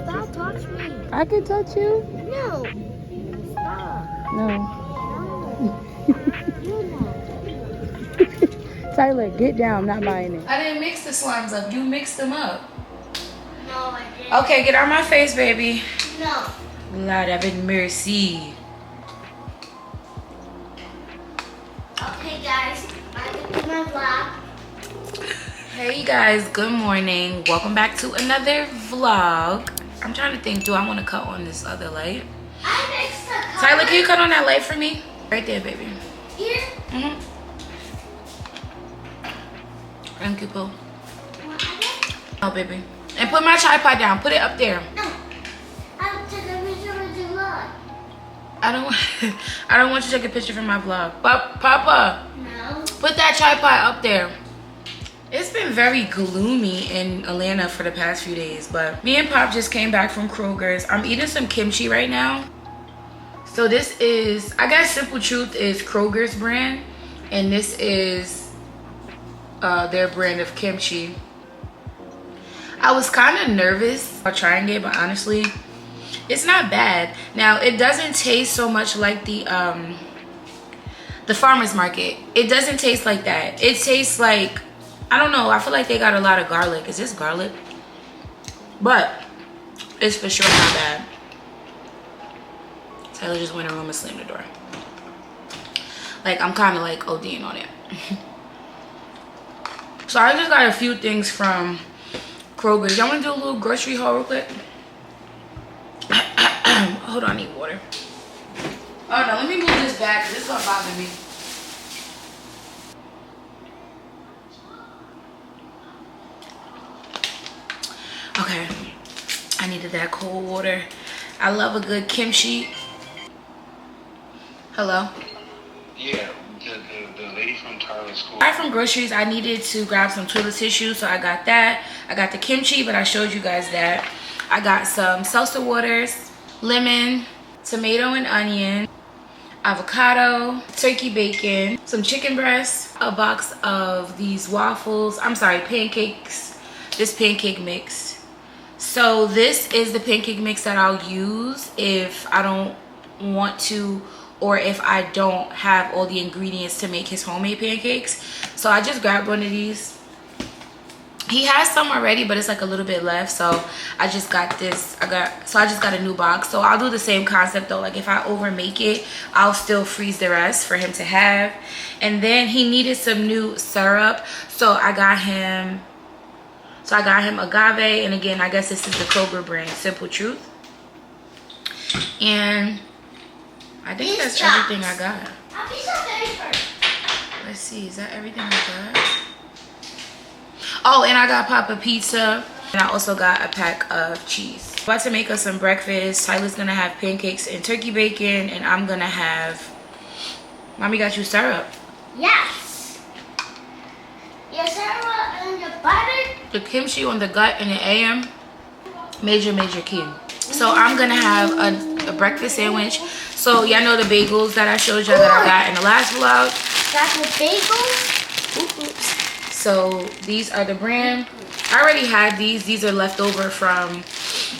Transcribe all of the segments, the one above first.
Stop touching me. I can touch you. No. Stop. No. No. Tyler, get down. I'm not buying it. I didn't mix the slimes up. You mixed them up. No, I didn't. Okay, get out of my face, baby. No. Lord have mercy. Okay, guys. I'm in my vlog. Hey guys, good morning. Welcome back to another vlog. I'm trying to think, do I want to cut on this other light? I mixed the color. Tyler, can you cut on that light for me? Right there, baby. Here? Mm-hmm. Thank you, Pooh. Oh, baby. And put my tripod down. Put it up there. No. I'll take a picture with the vlog. I don't want you to take a picture from my vlog. Papa, No. put that tripod up there. It's been very gloomy in Atlanta for the past few days, but me and Pop just came back from Kroger's. I'm eating some kimchi right now. So this is, I guess Simple Truth is Kroger's brand, and this is their brand of kimchi. I was kind of nervous about trying it, but honestly, it's not bad. Now, it doesn't taste so much like the farmer's market. It doesn't taste like that. It tastes like, I don't know, I feel like they got a lot of garlic. Is this garlic? But it's for sure not bad. Tyler just went in the room and slammed the door. Like, I'm kind of like ODing on it. So I just got a few things from Kroger's. Y'all want to do a little grocery haul real quick? Hold on, I need water. Oh no, let me move this back because this is gonna bother me. Okay, I needed that cold water. I love a good kimchi. Hello? Yeah, the lady from Tyler's school. Right from groceries, I needed to grab some toilet tissue, so I got that. I got the kimchi, but I showed you guys that. I got some seltzer waters, lemon, tomato and onion, avocado, turkey bacon, some chicken breast, a box of these waffles, I'm sorry, pancakes, this pancake mix. So this is the pancake mix that I'll use if I don't want to, or if I don't have all the ingredients to make his homemade pancakes. So I just grabbed one of these. He has some already, but it's like a little bit left, so I just got this. I just got a new box. So I'll do the same concept though. Like if I over make it, I'll still freeze the rest for him to have. And then he needed some new syrup, so I got him agave, and again, I guess this is the Kroger brand, Simple Truth. And I think that's everything I got. Let's see, is that everything I got? Oh, and I got Papa pizza, and I also got a pack of cheese. I'm about to make us some breakfast. Tyler's gonna have pancakes and turkey bacon, and I'm gonna have, Mommy got you syrup. Yes. Your syrup and the butter. The kimchi on the gut and the AM, major key. So I'm gonna have a breakfast sandwich. So y'all know the bagels that I showed y'all that I got in the last vlog. Got the bagels. Oops. So these are the brand. I already had these. These are left over from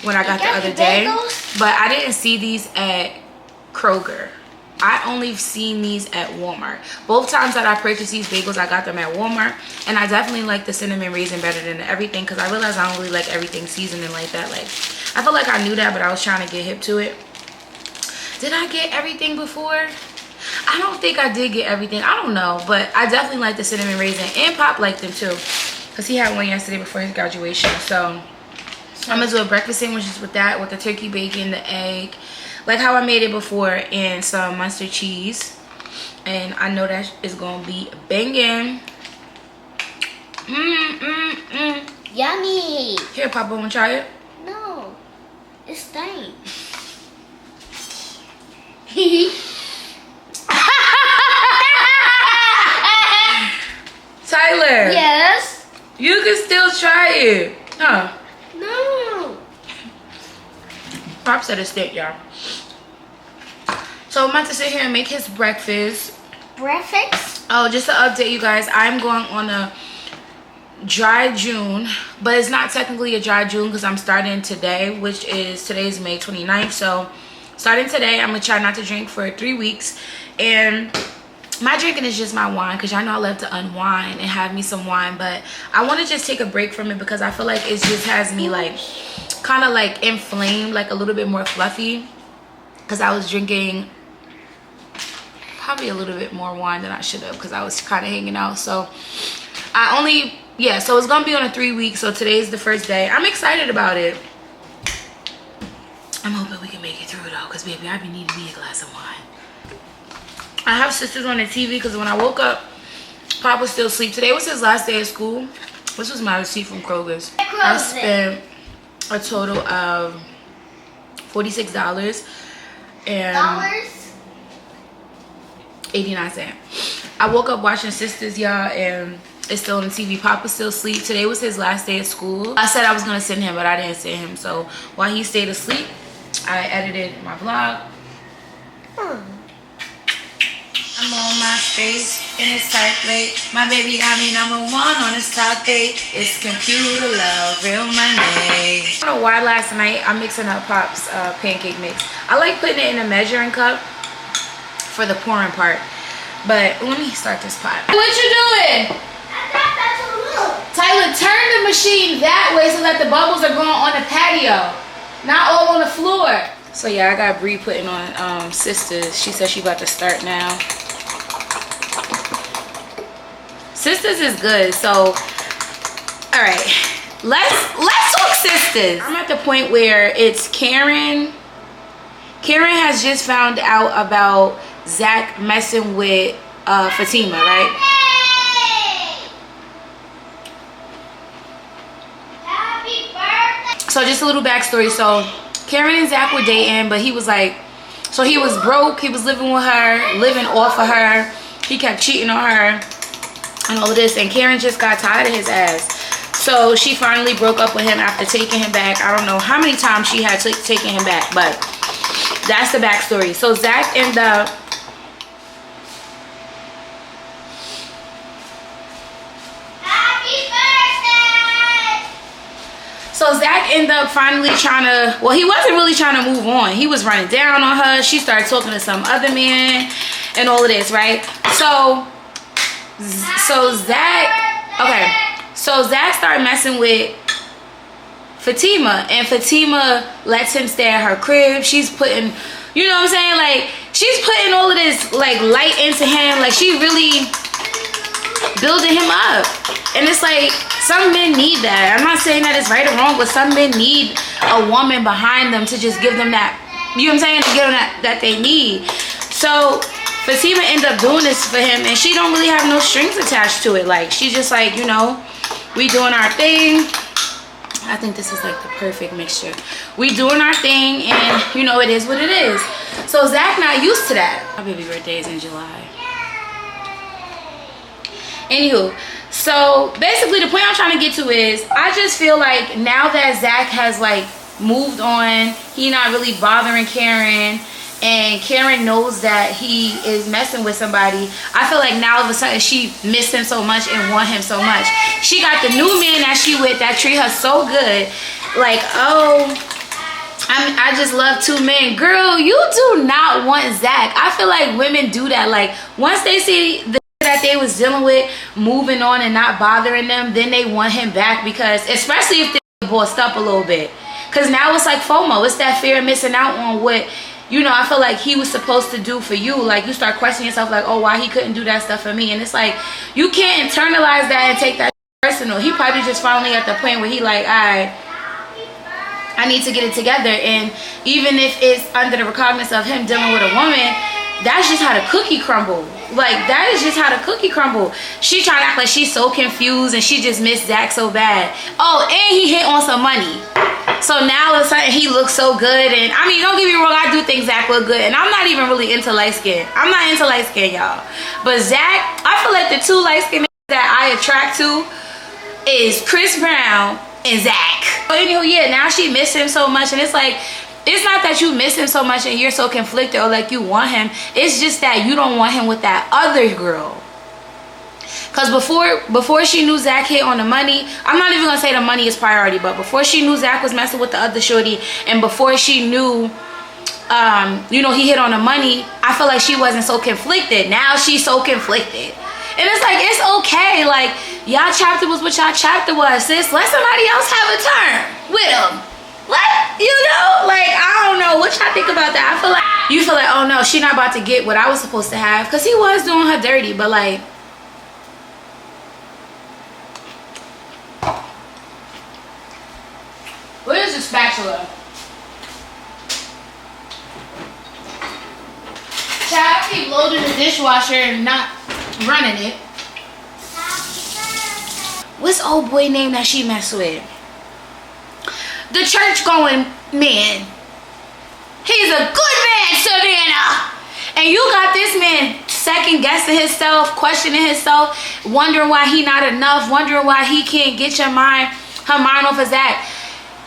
when I got the other day. But I didn't see these at Kroger. I only seen these at Walmart. Both times that I purchased these bagels, I got them at Walmart. And I definitely like the cinnamon raisin better than everything, because I realized I don't really like everything seasoning like that. Like, I feel like I knew that, but I was trying to get hip to it. Did I get everything before? I don't think I did get everything. I don't know, but I definitely like the cinnamon raisin, and Pop liked them too, because he had one yesterday before his graduation. So I'm gonna do a breakfast sandwiches with that, with the turkey bacon, the egg, like how I made it before, and some mustard cheese. And I know that is gonna be banging. Yummy. Here, Papa, wanna try it? No, it's staying. Tyler. Yes. You can still try it. Huh? No. Pop said it's thick, y'all. So I'm about to sit here and make his breakfast. Breakfast? Oh, just to update you guys, I'm going on a dry June, but it's not technically a dry June because I'm starting today, which is today's May 29th. So starting today, I'm gonna try not to drink for 3 weeks. And my drinking is just my wine, because y'all know I love to unwind and have me some wine, but I want to just take a break from it because I feel like it just has me like kind of like inflamed, like a little bit more fluffy, because I was drinking probably a little bit more wine than I should have because I was kind of hanging out. So I only, yeah, so it's gonna be on a 3 week. So today's the first day. I'm excited about it. I'm hoping we can make it through though, because baby, I be needing me a glass of wine. I have sisters on the TV because when I woke up, Pop was still asleep. Today was his last day of school. This was my receipt from Kroger's. I spent a total of $46 and 89 cents. I woke up watching Sisters, y'all, and it's still on the TV. Pop was still asleep. Today was his last day of school. I said I was gonna send him, but I didn't send him. So while he stayed asleep, I edited my vlog. I'm on my face in this tight plate. My baby got me #1 on this top 8. It's computer love, real money. I don't know why last night I'm mixing up Pop's pancake mix. I like putting it in a measuring cup for the pouring part. But let me start this pot. What you doing? Tyler, turn the machine that way so that the bubbles are going on the patio, not all on the floor. So yeah, I got Bree putting on Sisters. She said she about to start now. Sisters is good. So all right, let's talk Sisters. I'm at the point where it's Karen has just found out about Zach messing with Fatima, right? Happy birthday. So just a little backstory. So Karen and Zach were dating, but he was like, so he was broke, he was living with her, living off of her, he kept cheating on her and all of this, and Karen just got tired of his ass. So she finally broke up with him after taking him back. I don't know how many times she had taken him back, but that's the backstory. So Zach ended up finally trying to, well, he wasn't really trying to move on. He was running down on her. She started talking to some other man and all of this, right? So Zach, okay, so Zach started messing with Fatima, and Fatima lets him stay at her crib. She's putting, you know what I'm saying, like she's putting all of this like light into him, like she really building him up. And it's like, some men need that. I'm not saying that it's right or wrong, but some men need a woman behind them to just give them that, you know what I'm saying, to give them that they need. So Fatima ended up doing this for him, and she don't really have no strings attached to it. Like, she's just like, you know, we doing our thing. I think this is like the perfect mixture. We doing our thing, and you know, it is what it is. So Zach not used to that. My baby birthday is in July. Anywho, so basically the point I'm trying to get to is, I just feel like now that Zach has like moved on, he not really bothering Karen, and Karen knows that he is messing with somebody, I feel like now all of a sudden she missed him so much and want him so much. She got the new man that she with that treat her so good, like, oh, I just love two men. Girl, you do not want Zach. I feel like women do that. Like, once they see the that they was dealing with moving on and not bothering them, then they want him back, because especially if they're bossed up a little bit, because now it's like FOMO. It's that fear of missing out on what, you know, I feel like he was supposed to do for you. Like, you start questioning yourself, like, oh, why he couldn't do that stuff for me? And it's like, you can't internalize that and take that personal. He probably just finally at the point where he like, all right, I need to get it together. And even if it's under the recognizance of him dealing with a woman, that's just how the cookie crumble. Like, that is just how the cookie crumble. She trying to act like she's so confused and she just missed Zach so bad. Oh, and he hit on some money. So now all of a sudden he looks so good. And I mean, don't get me wrong, I do think Zach look good. And I'm not even really into light skin. I'm not into light skin, y'all. But Zach, I feel like the two light skin that I attract to is Chris Brown and Zach. But anyway, yeah, now she missed him so much. And it's like, it's not that you miss him so much and you're so conflicted or like you want him. It's just that you don't want him with that other girl. Cause before she knew Zach hit on the money, I'm not even gonna say the money is priority, but before she knew Zach was messing with the other shorty, and before she knew, you know, he hit on the money, I feel like she wasn't so conflicted. Now she's so conflicted. And it's like, it's okay. Like, y'all chapter was what y'all chapter was, sis. Let somebody else have a turn with him. What? You know? Like, I don't know. What y'all think about that? I feel like, you feel like, oh no, she not about to get what I was supposed to have. Because he was doing her dirty, but like, where's the spatula? Child, I keep loading the dishwasher and not running it. What's old boy name that she mess with? The church going man. He's a good man, Savannah. And you got this man second guessing himself, questioning himself, wondering why he not enough, wondering why he can't get her mind off of Zach.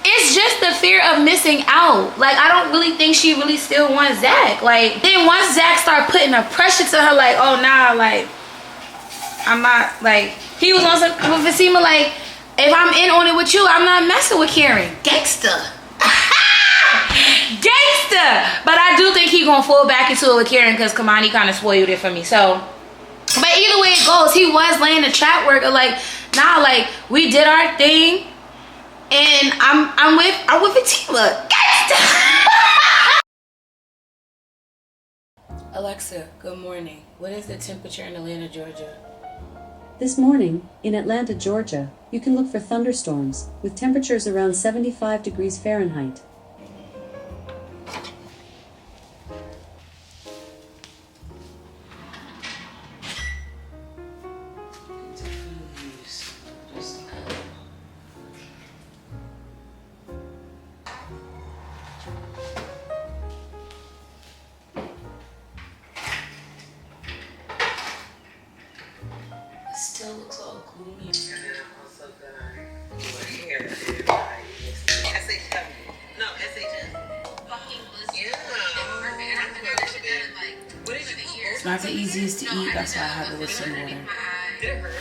It's just the fear of missing out. Like, I don't really think she really still wants Zach. Like, then once Zach start putting the pressure to her, like, oh nah, like, I'm not, like, he was on some with Fatima, like, if I'm in on it with you, I'm not messing with Karen. Gangster. Gangster. But I do think he gonna fall back into it with Karen because Kamani kind of spoiled it for me. So, but either way it goes, he was laying the trap work of like, nah, like, we did our thing, and I'm with Fatima. Gangster. Alexa, good morning. What is the temperature in Atlanta, Georgia? This morning, in Atlanta, Georgia, you can look for thunderstorms, with temperatures around 75 degrees Fahrenheit. Still looks all gloomy. And then I'm also gonna do a hair. No, SHS. Yeah. What did you do? It's not the easiest to eat, that's why I have it with some water. Did it hurt?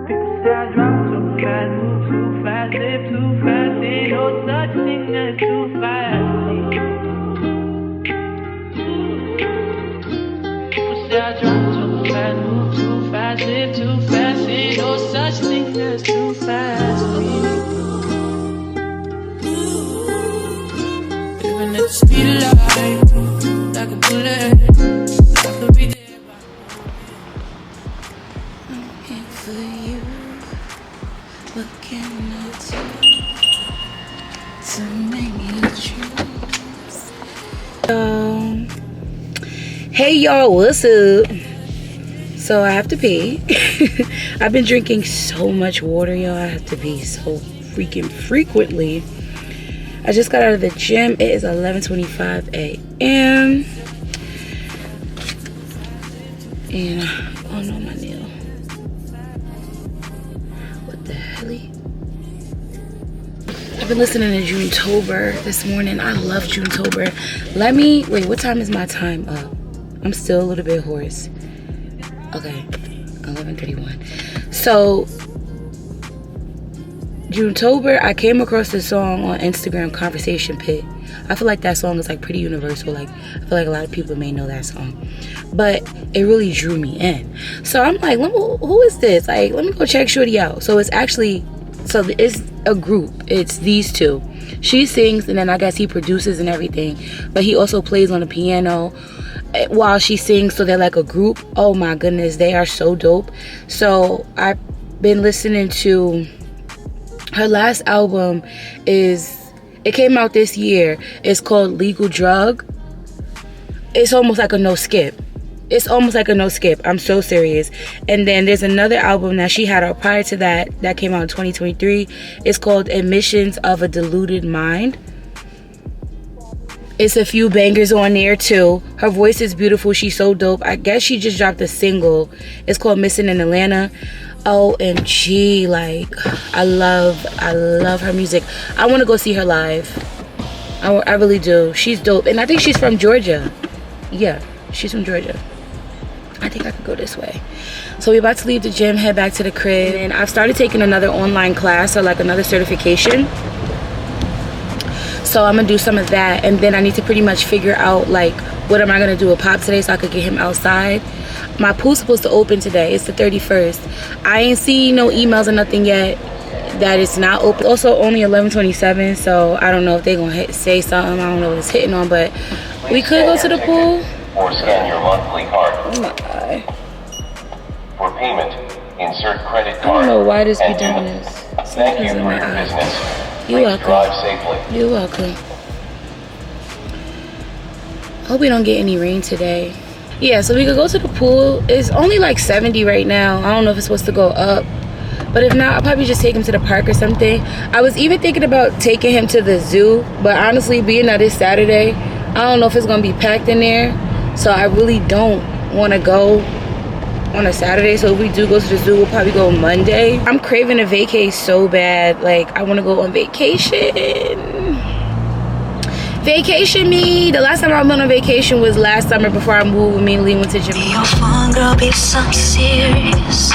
People say I drive too fast, move too fast, live too fast. Ain't no such thing as too fast. People say I drive too fast, move too fast, live too fast. Ain't no such thing as too fast. Living at the speed of light, like a bullet. I could be there. And for you, what can I do to make you choose? Hey y'all, what's up? So I have to pee. I've been drinking so much water, y'all. I have to pee so freaking frequently. I just got out of the gym. It is 11:25 a.m. And oh no, my nail. What the hell? I've been listening to Junetober this morning. I love Junetober. Wait, what time is my time up? I'm still a little bit hoarse. Okay, 11:31. So, Junetober, I came across this song on Instagram, Conversation Pit. I feel like that song is like pretty universal. Like, I feel like a lot of people may know that song. But it really drew me in. So I'm like, who is this? Like, let me go check Shorty out. So it's a group. It's these two. She sings, and then I guess he produces and everything. But he also plays on the piano while she sings, so they're like a group. Oh my goodness, they are so dope. So I've been listening to her last album. It came out this year. It's called Legal Drug. It's almost like a no skip. I'm so serious. And then there's another album that she had out prior to that came out in 2023. It's called Admissions of a Deluded Mind. It's a few bangers on there too. Her voice is beautiful. She's so dope. I guess she just dropped a single. It's called Missing in Atlanta. OMG, like, I love her music. I want to go see her live. I really do. She's dope. And I think she's from Georgia. Yeah, she's from Georgia. I think I could go this way. So we're about to leave the gym, head back to the crib. And I've started taking another online class, or like another certification. So I'm gonna do some of that, and then I need to pretty much figure out like what am I gonna do with Pop today so I could get him outside. My pool's supposed to open today. It's the 31st. I ain't seen no emails or nothing yet that it's not open. Also only 11:27, so I don't know if they're gonna say something. I don't know what it's hitting on, but we could go to the pool. Or scan your monthly card. Oh my God. For payment, insert credit I card. don't know why this be and doing this. Thank you Something's in for my your eye. business. You're Please welcome. drive safely. You're welcome. Hope we don't get any rain today. Yeah, so we could go to the pool. It's only like 70 right now. I don't know if it's supposed to go up. But if not, I'll probably just take him to the park or something. I was even thinking about taking him to the zoo. But honestly, being that it's Saturday, I don't know if it's going to be packed in there. So I really don't want to go on a Saturday. So if we do go to the zoo, we'll probably go Monday. I'm craving a vacay so bad. Like, I want to go on vacation. Vacation me. The last time I went on vacation was last summer before I moved. Me and Lee went to Jamaica. Be your phone, girl, be some serious.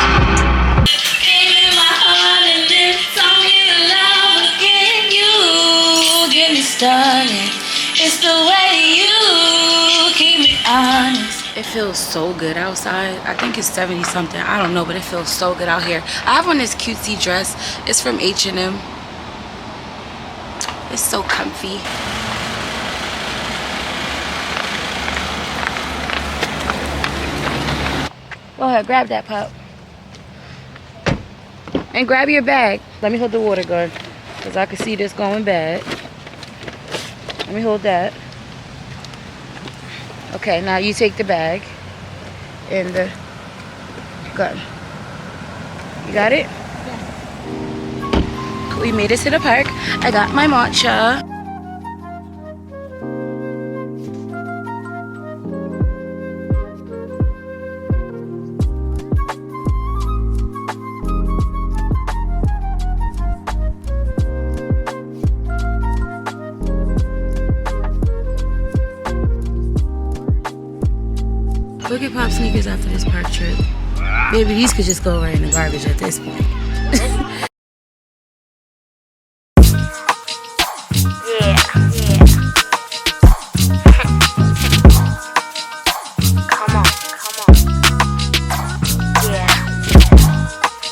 It's the way you keep me honest. It feels so good outside. I think it's 70 something. I don't know, but it feels so good out here. I have on this cutesy dress. It's from H&M. It's so comfy. Go ahead, grab that, pup. And grab your bag. Let me hold the water gun, because I can see this going bad. Let me hold that. Okay, now you take the bag and the gun. You got it? Yeah. We made it to the park. I got my matcha. Look at Pop sneakers after this park trip. Baby, these could just go right in the garbage at this point.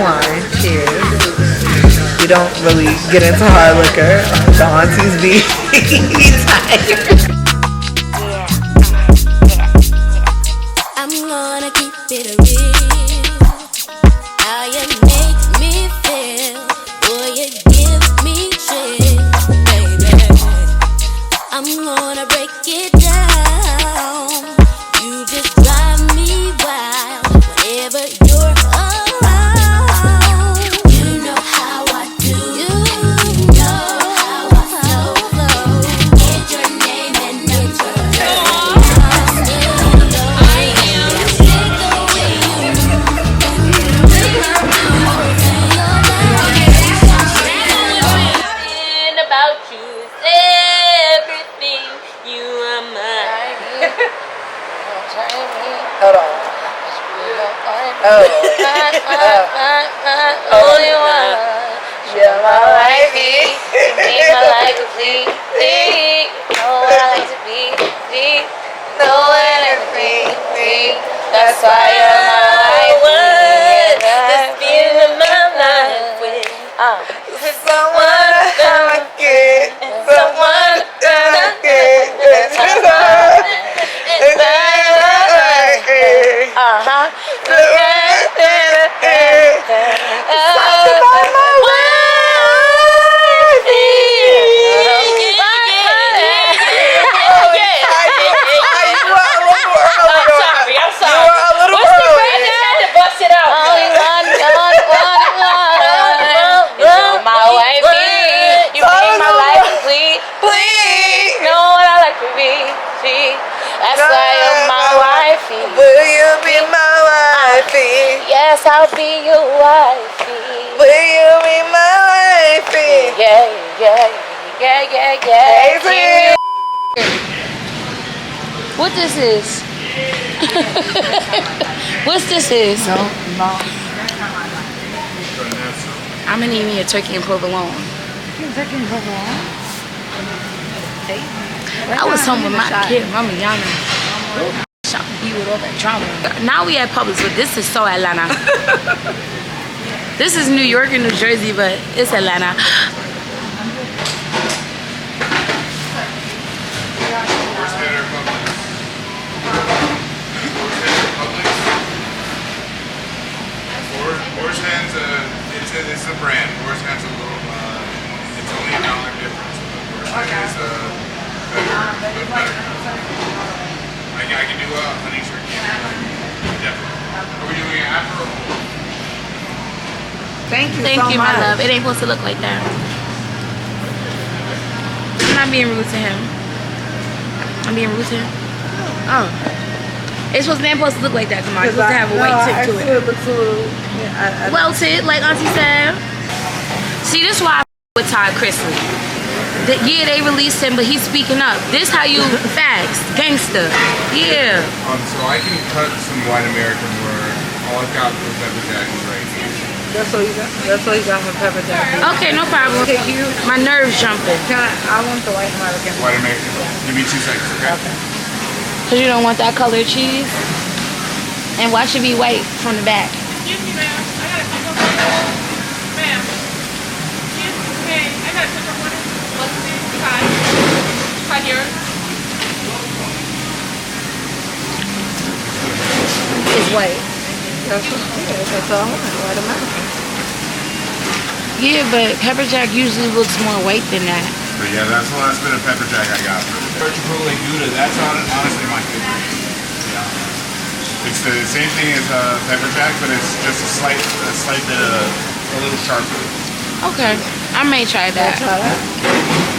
Wine, cheers. You don't really get into hard liquor. The aunties be tired. I'm gonna keep it real. How you make me feel, boy, you give me chills, baby. I'm gonna break it down. You just drive me wild whenever you're around. You know how I do. You know how I flow. Get your name and number. Hold on. Only one. You're my wifey. You make my life complete. Know what I like to be. Know what I be. That's why you're my wife. That's being in my life with. Someone I get. Someone I get. That's why you're my wifey. Will you be my wifey? Yes, I'll be your wifey. Will you be my wifey? Yeah. Hey, What this is? What's this is? No. I'm gonna need me a turkey and provolone. Turkey and provolone? I was home with my kid, Mama Yana. Shot me with all that drama. Now we at Publix, but this is so Atlanta. This is New York and New Jersey, but it's Atlanta. Horse Hand's it's a brand. Horse Hand's a little, it's only $1 difference. Horse Hand is better. I can do a honey turkey. Definitely. Are we doing it after or before? Thank you Thank so you, much. my love. It ain't supposed to look like that. I'm not being rude to him. I'm being rude to him. Oh. It's supposed to look like that. Come on. It's supposed to have a white tip to it. Welted, like Auntie said. See, this is why I with Todd Chrisley. Yeah, they released him, but he's speaking up. This how you facts, gangster. Yeah. So I can cut some white American where all I've got for pepper jack is right here. That's all you got. That's all you got for pepper jack. Okay, no problem. My nerves jumping. I want the white American. White American. Give me 2 seconds, okay? Cause you don't want that colored cheese. And why should it be white from the back? Excuse me, ma'am. I got a cup of water. Ma'am. Excuse me. Hey, I got a cup of water. What's this? Hi. Hi here. It's white. That's all I want. White American. Yeah, but pepper jack usually looks more white than that. But yeah, that's the last bit of pepper jack I got for the Chipotle Gouda. That's honestly my favorite. Yeah. It's the same thing as pepper jack, but it's just a slight bit of a little sharper. Okay, I may try that.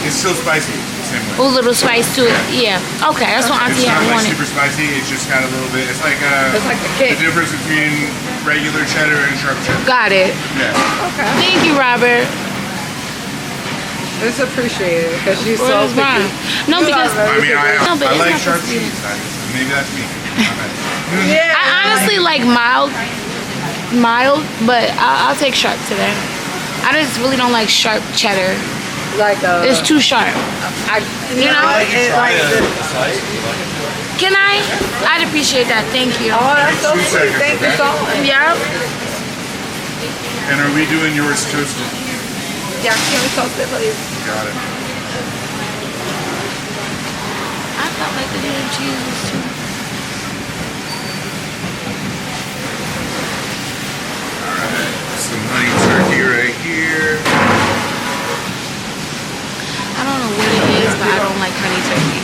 It's still spicy, the same way. A little spice to it. Yeah. Okay, that's what Auntie It's had not like wanted. super spicy. It's just got a little bit. It's like the difference between regular cheddar and sharp cheddar. Got it. Yeah. Okay. Thank you, Robert. It's appreciated because she's so Where's mine? picky. No, because I mean, No, but I it's like not sharp supposed to be- cheese. Maybe that's me. Yeah. I honestly like mild, but I'll take sharp today. I just really don't like sharp cheddar. Like It's too sharp. You know? Can I? I'd appreciate that. Thank you. Oh, that's so 2 sweet. seconds, Thank you okay? so much. Yeah. And are we doing yours toasted? Yeah, can we toast it, please? Got it. I felt like the damn cheese was too. Alright, some honey turkey right here. I don't know what it is, but I don't like honey turkey.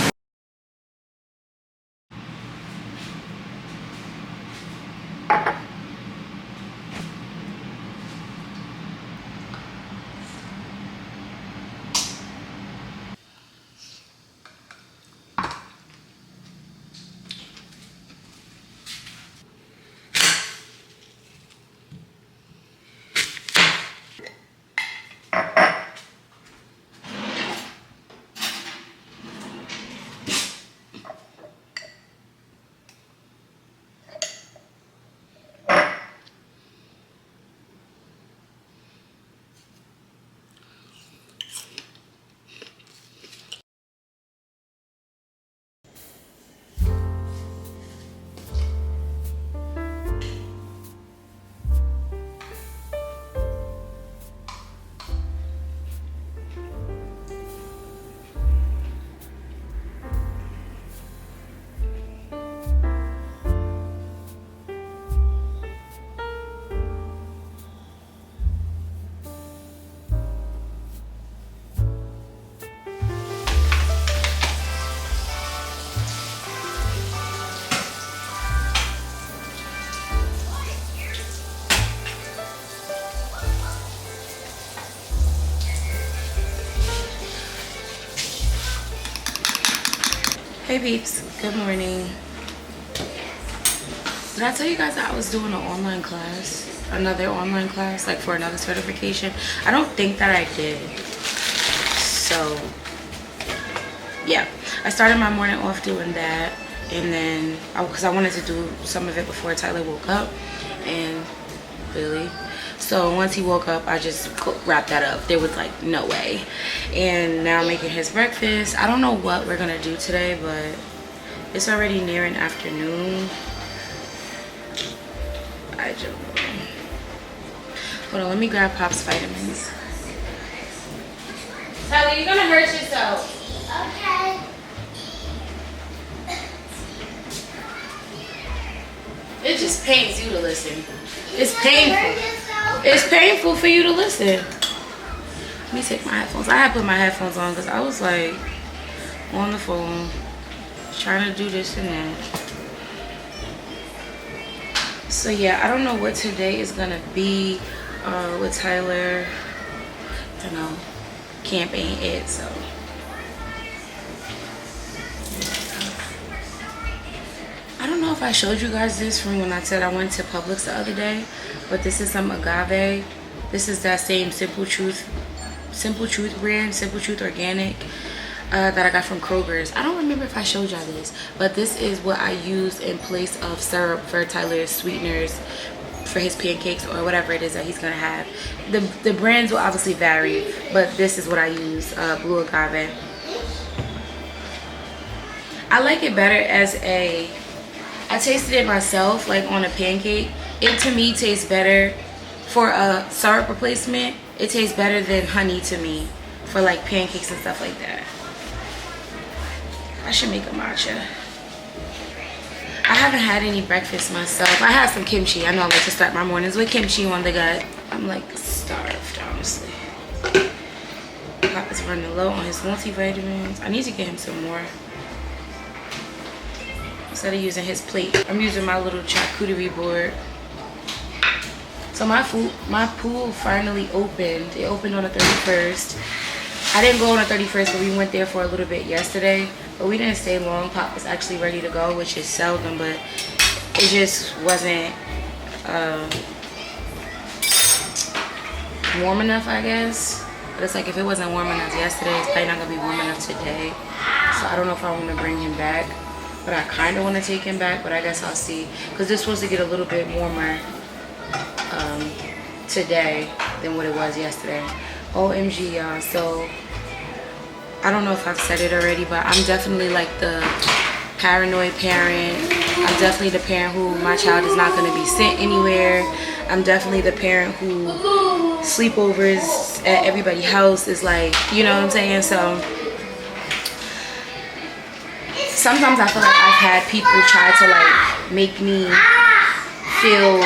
Hey peeps, good morning. Did I tell you guys that I was doing an online class? Another online class, like for another certification? I don't think that I did. So, yeah. I started my morning off doing that. and then because I wanted to do some of it before Tyler woke up, and really, so once he woke up, I just wrapped that up. There was like no way. And now I'm making his breakfast. I don't know what we're gonna do today, but it's already nearing afternoon. I don't know. Hold on, let me grab Pop's vitamins. Tyler, you're gonna hurt yourself. Okay. It just pains you to listen. It's painful. It's painful for you to listen. Let me take my headphones. I had put my headphones on because I was like on the phone trying to do this and that. So yeah, I don't know what today is gonna be with Tyler. I don't know. Camp ain't it, so. I don't know if I showed you guys this from when I said I went to Publix the other day, but this is some agave. This is that same Simple Truth brand, Simple Truth Organic, that I got from Kroger's. I don't remember if I showed y'all this, but this is what I use in place of syrup for Tyler's sweeteners for his pancakes or whatever it is that he's gonna have. The brands will obviously vary, but this is what I use, blue agave. I like it better as a, I tasted it myself, like on a pancake. It to me tastes better for a syrup replacement. It tastes better than honey to me for like pancakes and stuff like that. I should make a matcha. I haven't had any breakfast myself. I had some kimchi. I know I like to start my mornings with kimchi on the gut. I'm like starved, honestly. Pop is running low on his multivitamins. I need to get him some more. Instead of using his plate, I'm using my little charcuterie board. So my pool finally opened. It opened on the 31st. I didn't go on the 31st, but we went there for a little bit yesterday. But we didn't stay long. Pop was actually ready to go, which is seldom, but it just wasn't warm enough, I guess. But it's like if it wasn't warm enough yesterday, it's probably not gonna be warm enough today. So I don't know if I want to bring him back. But I kind of want to take him back, but I guess I'll see. Because this was to get a little bit warmer today than what it was yesterday. OMG, y'all. So, I don't know if I've said it already, but I'm definitely like the paranoid parent. I'm definitely the parent who my child is not going to be sent anywhere. I'm definitely the parent who sleepovers at everybody's house is like, you know what I'm saying? So, sometimes I feel like I've had people try to like make me feel,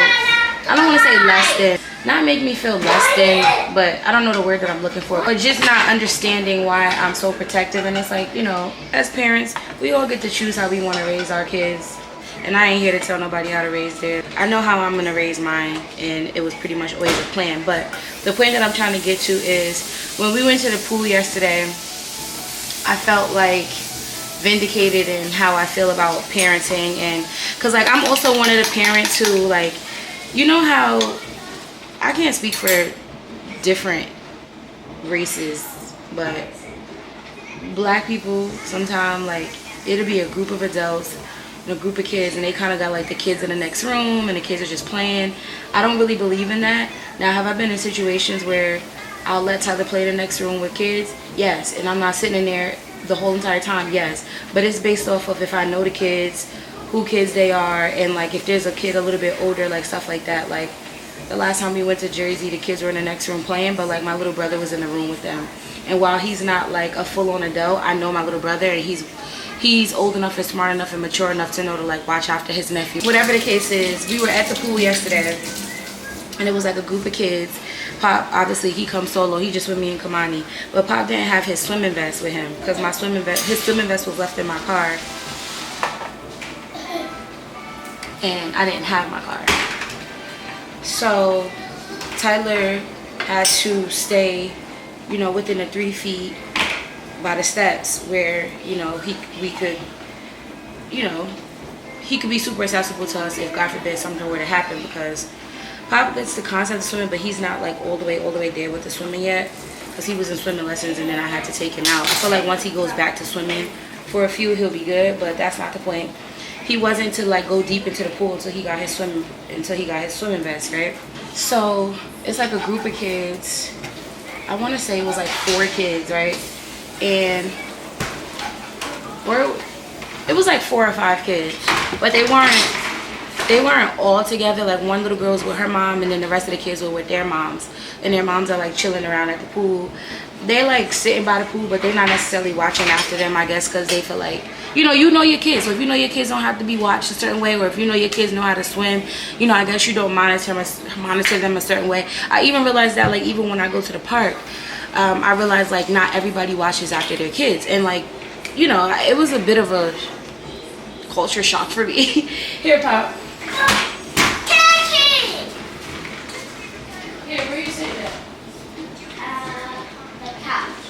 I don't want to say less than, not make me feel less than, but I don't know the word that I'm looking for, but just not understanding why I'm so protective. And it's like, you know, as parents, we all get to choose how we want to raise our kids. And I ain't here to tell nobody how to raise theirs. I know how I'm going to raise mine, and it was pretty much always a plan. But the point that I'm trying to get to is when we went to the pool yesterday, I felt like vindicated in how I feel about parenting. And because like I'm also one of the parents who, like, you know how I can't speak for different races, but black people sometimes, like, it'll be a group of adults and a group of kids, and they kind of got like the kids in the next room and the kids are just playing. I don't really believe in that. Now, have I been in situations where I'll let Tyler play in the next room with kids? Yes. And I'm not sitting in there the whole entire time? Yes. But it's based off of if I know the kids, who kids they are, and like if there's a kid a little bit older, like stuff like that. Like the last time we went to Jersey, the kids were in the next room playing, but like my little brother was in the room with them. And while he's not like a full-on adult, I know my little brother, and he's old enough and smart enough and mature enough to know to like watch after his nephew. Whatever the case is, we were at the pool yesterday, and it was like a group of kids. Pop, obviously, he comes solo. He just with me and Kamani. But Pop didn't have his swimming vest with him because his swimming vest was left in my car, and I didn't have my car. So Tyler had to stay, you know, within the 3 feet by the steps where, you know, he could be super accessible to us if God forbid something were to happen, because Pop gets the concept of swimming, but he's not like all the way there with the swimming yet, because he was in swimming lessons and then I had to take him out. I feel like once he goes back to swimming for a few, he'll be good, but that's not the point. he wasn't to like go deep into the pool until he got his swimming vest, right? So it's like a group of kids. I want to say it was like 4 kids, right? And it was like 4 or 5 kids, but they weren't all together. Like one little girl was with her mom, and then the rest of the kids were with their moms, and their moms are like chilling around at the pool. They're like sitting by the pool, but they're not necessarily watching after them, I guess, because they feel like, you know your kids. So if you know your kids don't have to be watched a certain way, or if you know your kids know how to swim, you know, I guess you don't monitor them a certain way. I even realized that, like, even when I go to the park, I realized like not everybody watches after their kids, and like, you know, it was a bit of a culture shock for me. Here, Pop. Here, where you sitting at? The couch.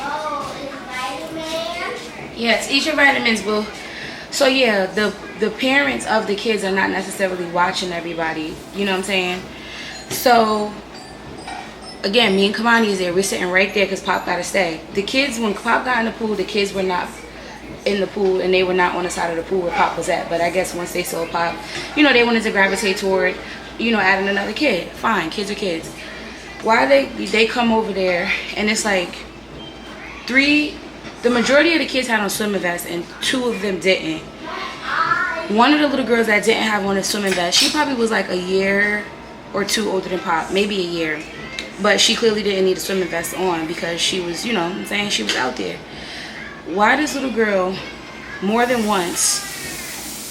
Oh, it's vitamin. Yes, eat your vitamins, boo. So yeah, the parents of the kids are not necessarily watching everybody. You know what I'm saying? So again, me and Kamani is there. We're sitting right there because Pop gotta stay. The kids, when Pop got in the pool, the kids were not in the pool, and they were not on the side of the pool where Pop was at. But I guess once they saw Pop, you know, they wanted to gravitate toward, you know, adding another kid. Fine, kids are kids. Why they come over there, and it's like the majority of the kids had on swimming vests, and 2 of them didn't. One of the little girls that didn't have on a swimming vest, she probably was like a year or 2 older than Pop, maybe a year. But she clearly didn't need a swimming vest on because she was, you know what I'm saying, she was out there. Why this little girl, more than once,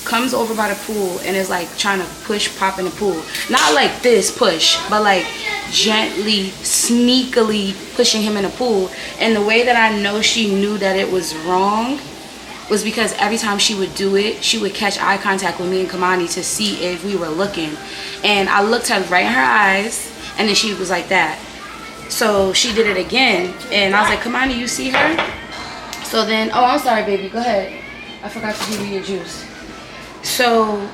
comes over by the pool and is like trying to push Pop in the pool. Not like this push, but like gently, sneakily pushing him in the pool. And the way that I know she knew that it was wrong was because every time she would do it, she would catch eye contact with me and Kamani to see if we were looking. And I looked her right in her eyes, and then she was like that. So she did it again, and I was like, Kamani, you see her? So then, oh, I'm sorry, baby, go ahead. I forgot to give you your juice. So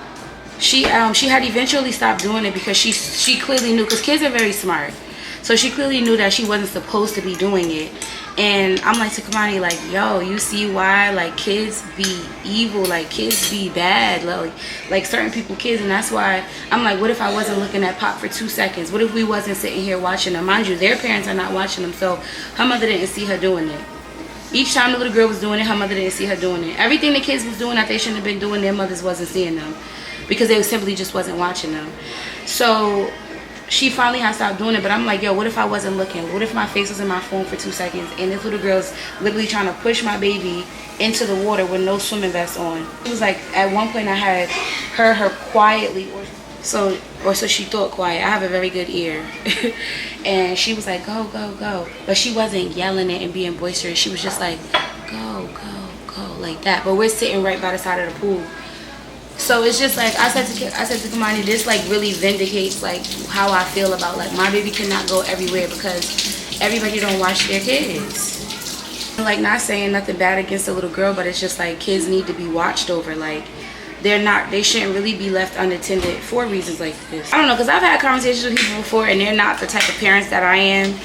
she had eventually stopped doing it because she clearly knew, because kids are very smart. So she clearly knew that she wasn't supposed to be doing it. And I'm like to Kamani, like, yo, you see why, like, kids be evil, like, kids be bad, like certain people kids. And that's why I'm like, what if I wasn't looking at Pop for 2 seconds? What if we wasn't sitting here watching them? Mind you, their parents are not watching them, so her mother didn't see her doing it. Each time the little girl was doing it, her mother didn't see her doing it. Everything the kids was doing that they shouldn't have been doing, their mothers wasn't seeing them because they simply just wasn't watching them. So she finally had stopped doing it, but I'm like, yo, what if I wasn't looking? What if my face was in my phone for 2 seconds and this little girl's literally trying to push my baby into the water with no swimming vest on? It was like, at one point I had heard her quietly, or so she thought quiet. I have a very good ear. And she was like, go, go, go. But she wasn't yelling it and being boisterous. She was just like, go, go, go, like that. But we're sitting right by the side of the pool. So it's just like, I said to Kamani, this like really vindicates like how I feel about like my baby cannot go everywhere because everybody don't watch their kids. Like, not saying nothing bad against the little girl, but it's just like kids need to be watched over. Like, they shouldn't really be left unattended for reasons like this. I don't know, because I've had conversations with people before and they're not the type of parents that I am.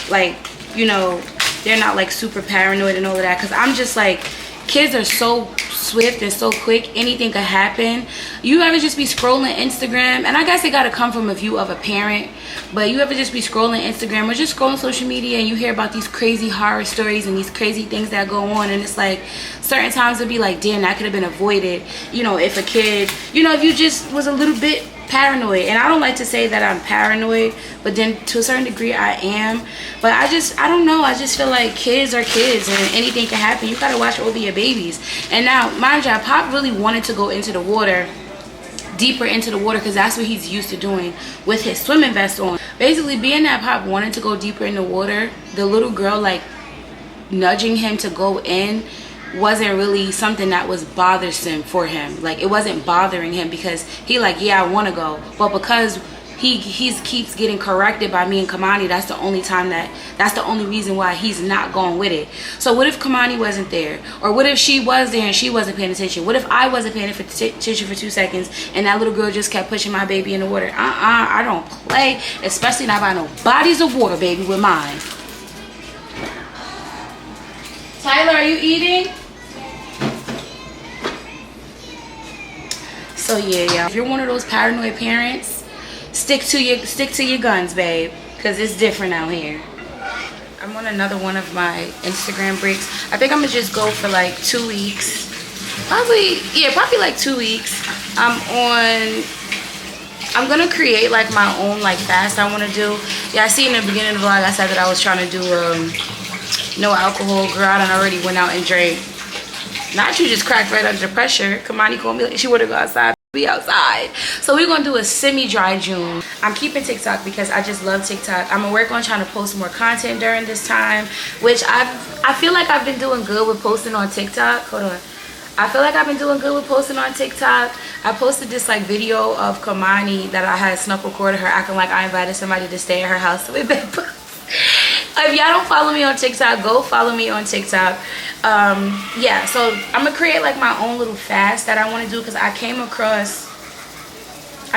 Like, you know, they're not like super paranoid and all of that, because I'm just like, kids are so swift and so quick, anything could happen. You ever just be scrolling Instagram, and I guess it gotta come from a view of a parent, but you ever just be scrolling Instagram or just scrolling social media and you hear about these crazy horror stories and these crazy things that go on, and it's like certain times it'd be like, damn, that could have been avoided, you know, if a kid, you know, if you just was a little bit paranoid. And I don't like to say that I'm paranoid, but then to a certain degree I am. But I don't know, I just feel like kids are kids and anything can happen. You gotta watch over your babies. And now, mind you, Pop really wanted to go into the water, deeper into the water, because that's what he's used to doing with his swimming vest on. Basically, being that Pop wanted to go deeper in the water, the little girl like nudging him to go in wasn't really something that was bothersome for him. Like, it wasn't bothering him because he like, yeah, I want to go, but because he keeps getting corrected by me and Kamani. That's the only reason why he's not going with it. So what if Kamani wasn't there? Or what if she was there and she wasn't paying attention? What if I wasn't paying attention for 2 seconds and that little girl just kept pushing my baby in the water? I don't play, especially not by no bodies of water, baby, with mine. Tyler, are you eating? So yeah, if you're one of those paranoid parents, stick to your guns, babe, because it's different out here. I'm on another one of my Instagram breaks. I think I'm gonna just go for like 2 weeks. Probably like 2 weeks. I'm gonna create like my own like fast I want to do. Yeah, I see in the beginning of the vlog I said that I was trying to do no alcohol. Girl, I done already went out and drank. Not you just cracked right under pressure. Kamani called me like she wanna go outside. Be outside. So we're gonna do a semi-dry June. I'm keeping TikTok because I just love TikTok. I'm gonna work on trying to post more content during this time, which I feel like I've been doing good with posting on TikTok. Hold on. I feel like I've been doing good with posting on TikTok. I posted this like video of Kamani that I had snuck recorded her acting like I invited somebody to stay at her house with bed. If y'all don't follow me on TikTok, go follow me on TikTok. Yeah, so I'm gonna create like my own little fast that I want to do because I've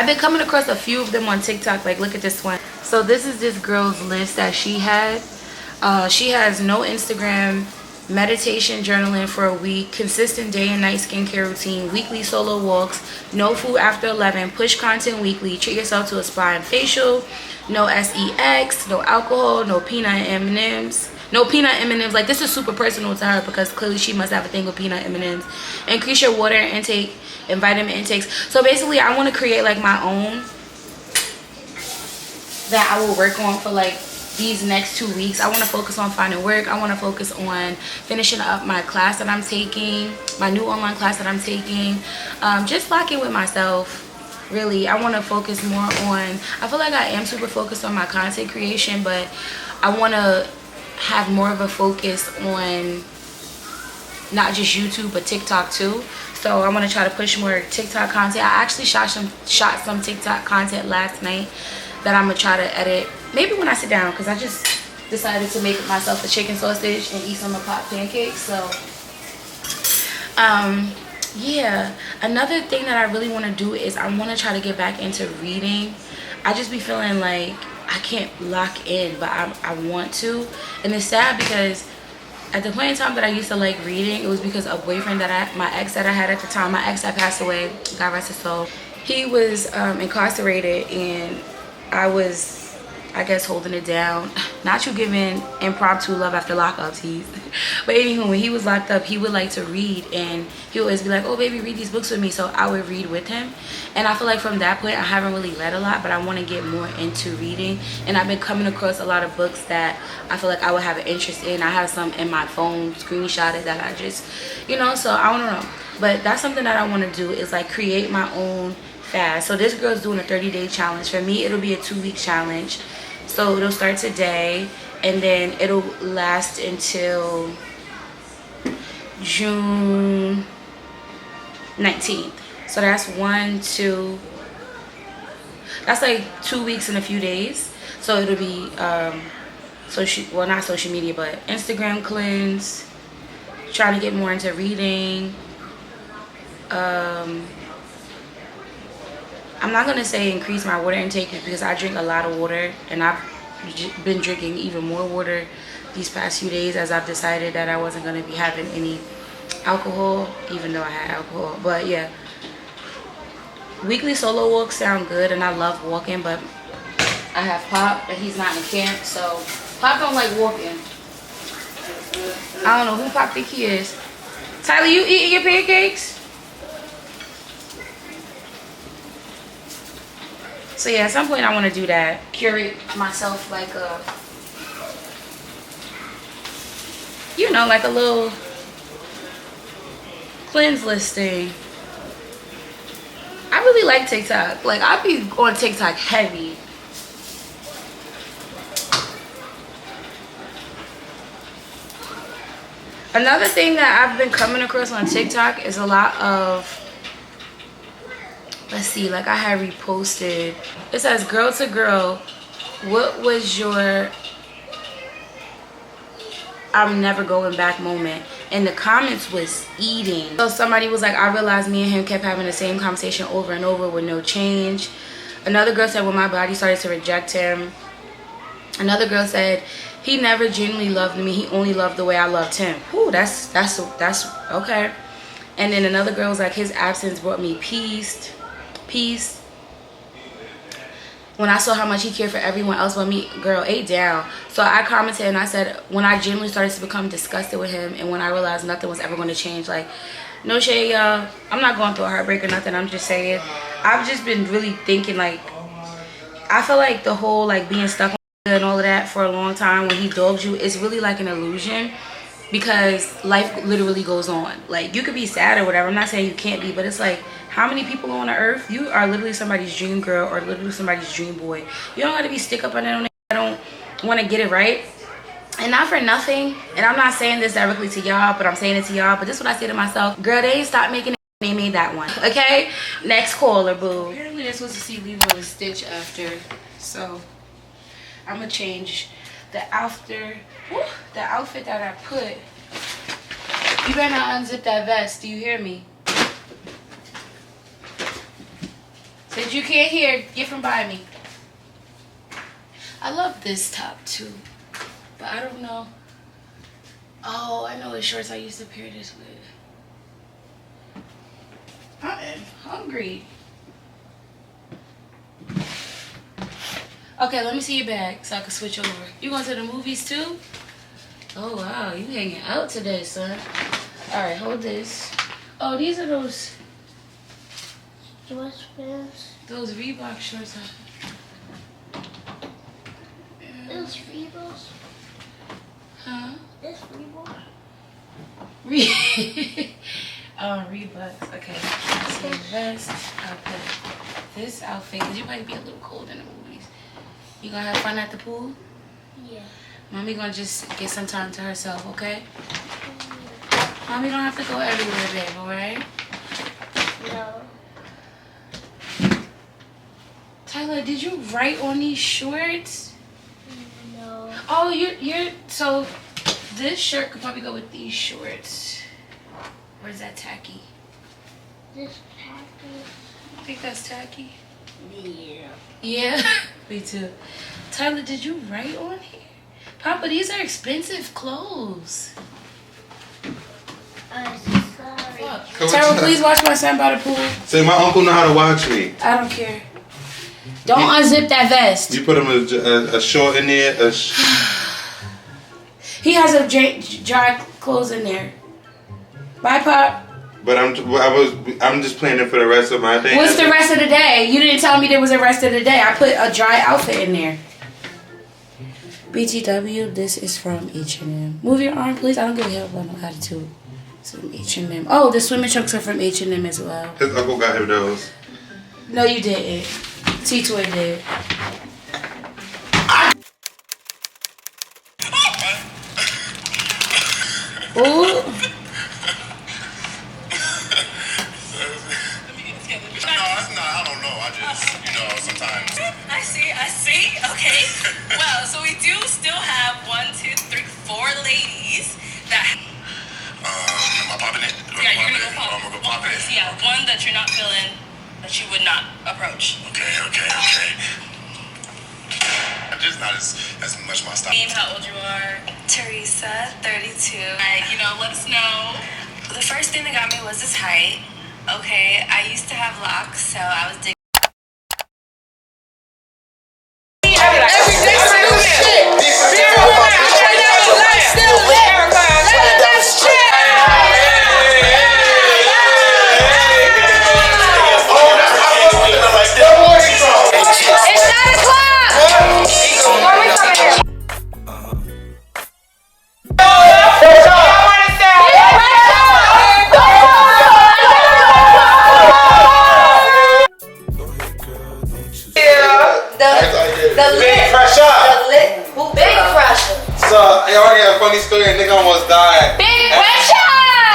been coming across a few of them on TikTok. Like, look at this one. So this is this girl's list that she had. She has no Instagram, meditation, journaling for a week, consistent day and night skincare routine, weekly solo walks, no food after 11, push content weekly, treat yourself to a spa and facial, no sex, no alcohol, no peanut M&Ms. No peanut M&Ms. Like, this is super personal to her because clearly she must have a thing with peanut M&Ms. Increase your water intake and vitamin intakes. So basically, I want to create like my own that I will work on for like these next 2 weeks. I want to focus on finding work. I want to focus on finishing up my class that I'm taking, my new online class that I'm taking. Just locking with myself. Really, I want to focus more on, I feel like I am super focused on my content creation, but I want to have more of a focus on not just YouTube but TikTok too. So I want to try to push more TikTok content. I actually shot some TikTok content last night that I'm gonna try to edit maybe when I sit down, because I just decided to make myself a chicken sausage and eat some of pot pancakes. So yeah, another thing that I really want to do is I want to try to get back into reading. I just be feeling like I can't lock in, but I want to. And it's sad because at the point in time that I used to like reading, it was because a boyfriend that my ex that I had at the time, my ex that passed away, God rest his soul, he was incarcerated, and I was, I guess, holding it down. Not you giving impromptu love after lockups, but anywho, when he was locked up, he would like to read, and he would always be like, oh baby, read these books with me. So I would read with him, and I feel like from that point I haven't really read a lot, but I want to get more into reading. And I've been coming across a lot of books that I feel like I would have an interest in. I have some in my phone screenshotted that I just, you know, so I don't know, but that's something that I want to do, is like create my own fast. So this girl's doing a 30-day challenge. For me, it'll be a 2-week challenge. So it'll start today, and then it'll last until June 19th. So that's that's like 2 weeks and a few days. So it'll be not social media, but Instagram cleanse, trying to get more into reading. I'm not gonna say increase my water intake because I drink a lot of water, and I've been drinking even more water these past few days as I've decided that I wasn't gonna be having any alcohol, even though I had alcohol. But yeah, weekly solo walks sound good, and I love walking, but I have Pop, and he's not in camp, so Pop don't like walking. I don't know who Pop think he is. Tyler, you eating your pancakes? So yeah, at some point I want to do that. Curate myself like a, you know, like a little cleanse list thing. I really like TikTok. Like, I be on TikTok heavy. Another thing that I've been coming across on TikTok is a lot of let's see, like I had reposted. It says, girl to girl, what was your I'm never going back moment? And the comments was eating. So somebody was like, I realized me and him kept having the same conversation over and over with no change. Another girl said, when my body started to reject him. Another girl said, he never genuinely loved me. He only loved the way I loved him. Ooh, that's okay. And then another girl was like, his absence brought me peace. When I saw how much he cared for everyone else but me, girl, 8 down. So I commented and I said, when I genuinely started to become disgusted with him and when I realized nothing was ever going to change, like, no shade, y'all. I'm not going through a heartbreak or nothing. I'm just saying, I've just been really thinking, like, I feel like the whole, like, being stuck on and all of that for a long time when he dogs you is really like an illusion, because life literally goes on. Like, you could be sad or whatever. I'm not saying you can't be, but it's like, how many people on the earth? You are literally somebody's dream girl or literally somebody's dream boy. You don't got to be stick up on it. I don't want to get it right. And not for nothing. And I'm not saying this directly to y'all, but I'm saying it to y'all. But this is what I say to myself. Girl, they ain't stopped making it. They made that one. Okay? Next caller, boo. Apparently they're supposed to see Leroy Stitch after. So, I'm going to change the outfit that I put. You better not unzip that vest. Do you hear me? Since you can't hear, get from by me. I love this top too, but I don't know. Oh, I know what shorts I used to pair this with. I am hungry. Okay, let me see your bag so I can switch over. You going to the movies too? Oh wow, you hanging out today, son. All right, hold this. Oh, these are those Reebok shorts. Those Reeboks? Huh? This Reebok? Reeboks. Okay. So vest. I'll put this outfit because you might be a little cold in the movies. You gonna have fun at the pool? Yeah. Mommy gonna just get some time to herself, okay? Mommy don't have to go everywhere, babe, alright? No. Tyler, did you write on these shorts? No. Oh, you're so this shirt could probably go with these shorts. Or is that tacky? This tacky. I think that's tacky. Yeah. Yeah, me too. Tyler, did you write on here? Papa, these are expensive clothes. I'm sorry. Tyler, please watch my son by the pool. Say, my uncle know how to watch me. I don't care. Don't unzip that vest. You put him a short in there. He has a dry clothes in there. Bye, Pop. But I'm just planning for the rest of my day. What's the rest of the day? You didn't tell me there was a rest of the day. I put a dry outfit in there. BTW, this is from H&M. Move your arm, please. I don't give a hell about no attitude. It's from H&M. Oh, the swimming trunks are from H&M as well. His uncle got him those. No, you didn't. T-Toy did. Ooh. I don't know. I just, sometimes. I see. Okay. Well, so we do still have 1, 2, 3, 4 ladies that. Am I popping it? Yeah, you're gonna go pop. I'm gonna go pop it. Yeah, one that you're not feeling, that you would not approach. Okay. Just not as much my style. Name, how old you are? Teresa, 32. Let us know. The first thing that got me was his height. Okay, I used to have locks, so I was digging. Funny story, a nigga almost died. Big pressure!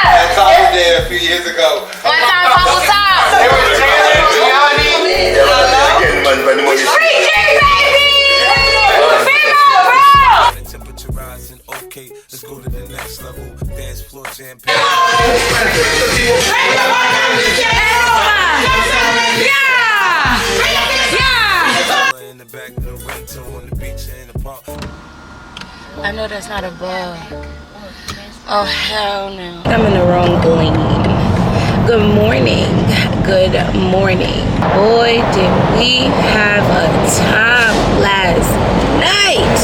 At Taco Day a few years ago. One time, Taco Top. They were jamming. Temperature rising, okay, let's go to the next level. Dance floor champagne. In the back of the rental on the beach in the park. I know that's not a bug. Oh, hell no. I'm in the wrong lane. Good morning. Good morning. Boy, did we have a time last night.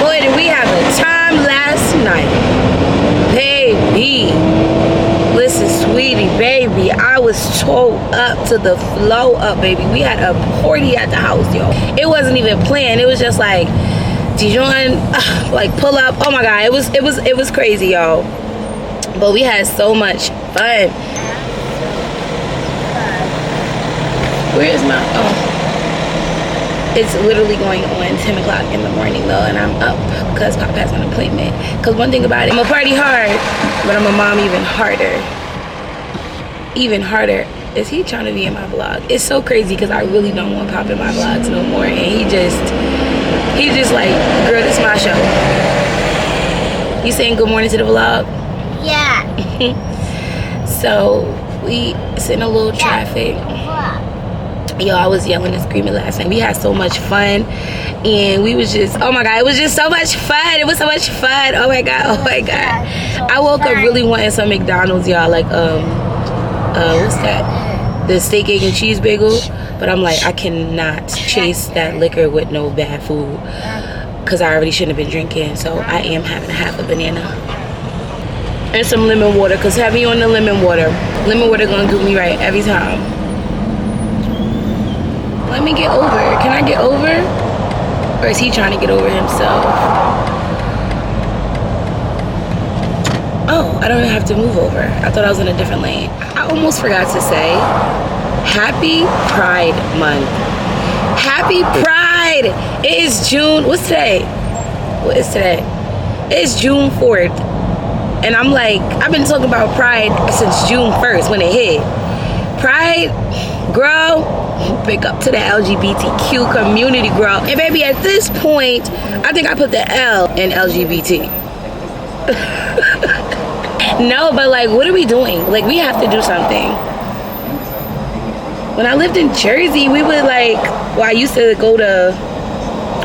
Boy, did we have a time last night. Baby. Listen, sweetie, baby. I was towed up to the flow up, baby. We had a party at the house, yo. It wasn't even planned. It was just like Dijon, like pull up. Oh my god, it was crazy, y'all. But we had so much fun. Where is my it's literally going on 10 o'clock in the morning though, and I'm up because Pop has an appointment. Because one thing about it, I'm a party hard, but I'm a mom even harder. Even harder. Is he trying to be in my vlog? It's so crazy because I really don't want Pop in my vlogs no more, and he's just like, girl, this is my show. You saying good morning to the vlog? Yeah. So we sitting a little traffic. Yo, I was yelling and screaming last night. We had so much fun, and we was just, oh my god, it was just so much fun. It was so much fun. Oh my god, oh my god. I woke up really wanting some McDonald's, y'all. Like what's that? The steak, egg, and cheese bagel. But I'm like, I cannot chase that liquor with no bad food, because I already shouldn't have been drinking. So I am having half a banana and some lemon water, because have me on the lemon water. Lemon water gonna do me right every time. Let me get over. Can I get over? Or is he trying to get over himself? Oh, I don't even have to move over. I thought I was in a different lane. I almost forgot to say, Happy Pride Month. Happy Pride! It is June, what's today? What is today? It's June 4th. And I'm like, I've been talking about Pride since June 1st when it hit. Pride, girl, pick up to the LGBTQ community, girl. And baby, at this point, I think I put the L in LGBT. No, but like, what are we doing? Like, we have to do something. When I lived in Jersey, we would like, well, I used to go to,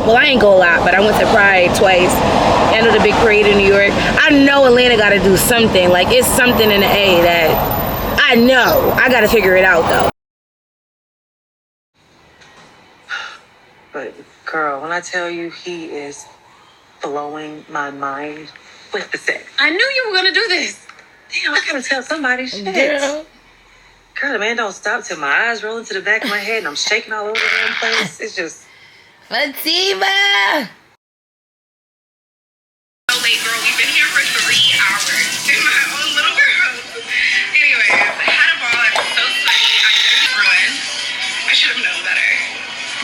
well, I ain't go a lot, but I went to Pride twice. I know the big parade in New York. I know Atlanta got to do something. Like, it's something in the A that I know. I got to figure it out, though. But girl, when I tell you he is blowing my mind with the sex. I knew you were gonna do this. Damn, I gotta tell somebody. Shit. Girl, the man don't stop till my eyes roll into the back of my head and I'm shaking all over the damn place. It's just Fatima! So late, girl. We've been here for 3 hours in my own little room. Anyways, I had a ball. I'm so sweaty. I didn't ruin. I should have known better.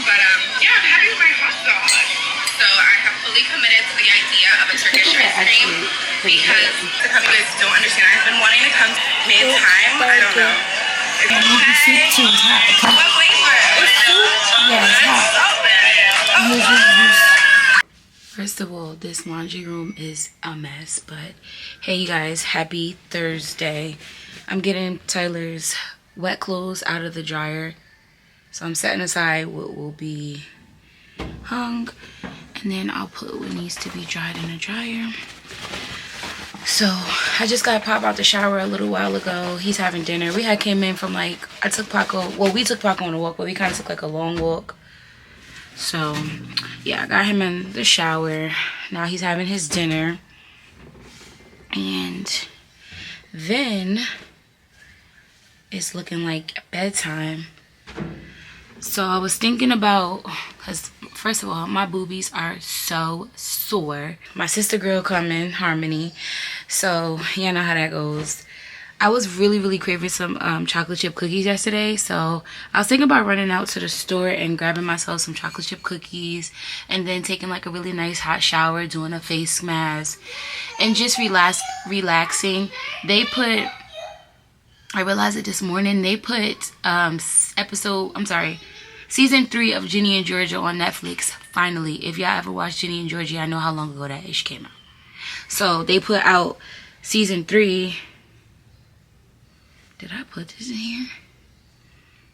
But yeah, I'm happy with my hot dog. So I have fully committed to the idea of a Turkish ice cream because you guys don't understand. I've been wanting to come mid-time. I don't know. Okay. What flavor? Yeah, it's hot. First of all, this laundry room is a mess, but hey you guys, happy Thursday. I'm getting Tyler's wet clothes out of the dryer. So I'm setting aside what will be hung, and then I'll put what needs to be dried in the dryer. So I just got Pop out the shower a little while ago. He's having dinner. We had came in from like, we took Paco on a walk, but we kind of took like a long walk. So yeah, I got him in the shower. Now he's having his dinner. And then it's looking like bedtime. So I was thinking about, because first of all, my boobies are so sore. My sister girl coming, Harmony. So you know how that goes. I was really craving some chocolate chip cookies yesterday. So I was thinking about running out to the store and grabbing myself some chocolate chip cookies. And then taking like a really nice hot shower, doing a face mask. And just relaxing. I realized it this morning, they put Season 3 of Ginny and Georgia on Netflix. Finally, if y'all ever watched Ginny and Georgia, I know how long ago that ish came out. So they put out season 3. Did I put this in here?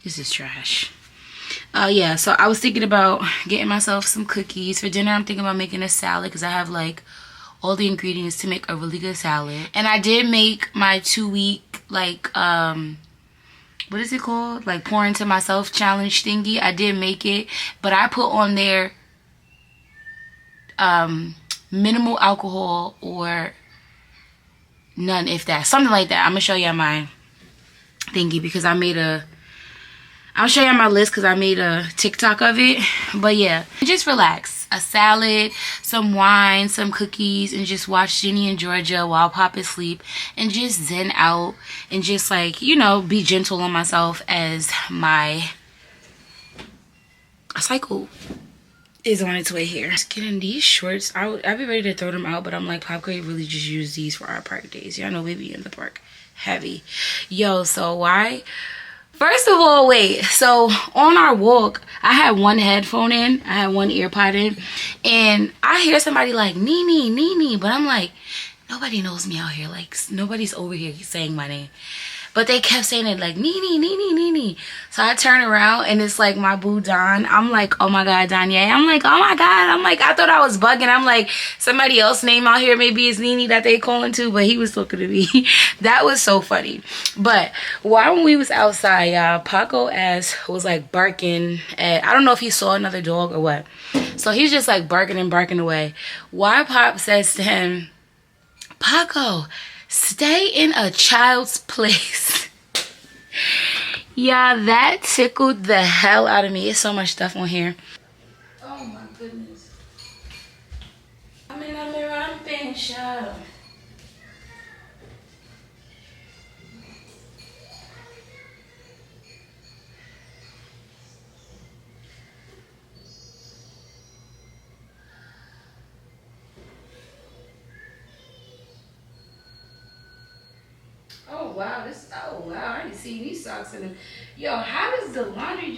This is trash. Yeah, so I was thinking about getting myself some cookies. For dinner, I'm thinking about making a salad because I have like all the ingredients to make a really good salad. And I did make my 2-week like what is it called, like pour into myself challenge thingy. I did make it, but I put on there minimal alcohol or none, if that, something like that. I'm gonna show you my thingy because I'll show you my list because I made a TikTok of it. But yeah, just relax. A salad, some wine, some cookies, and just watch Ginny and Georgia while Pop is asleep, and just zen out and just like, you know, be gentle on myself as my cycle is on its way here. Just getting these shorts. I'll be ready to throw them out, but I'm like, Pop could really just use these for our park days. Y'all know we be in the park heavy. Yo, so why? First of all, wait, so on our walk, I had one headphone in, I had one earpod in, and I hear somebody like, Nene, Nene, but I'm like, nobody knows me out here, like, nobody's over here saying my name. But they kept saying it like, Nene, Nene, Nene. So I turn around and it's like my boo Don. I'm like, oh my God, Danye. I'm like, oh my God. I'm like, I thought I was bugging. I'm like, somebody else's name out here maybe is Nene that they calling to, but he was talking to me. That was so funny. But while we was outside, y'all, Paco ass was like barking at, I don't know if he saw another dog or what. So he's just like barking and barking away. Why Pop says to him, Paco, stay in a child's place. Yeah, that tickled the hell out of me. It's so much stuff on here. Oh my goodness. I'm in a mirror, I'm being shut. Oh wow, I didn't see these socks in them. Yo, how does the laundry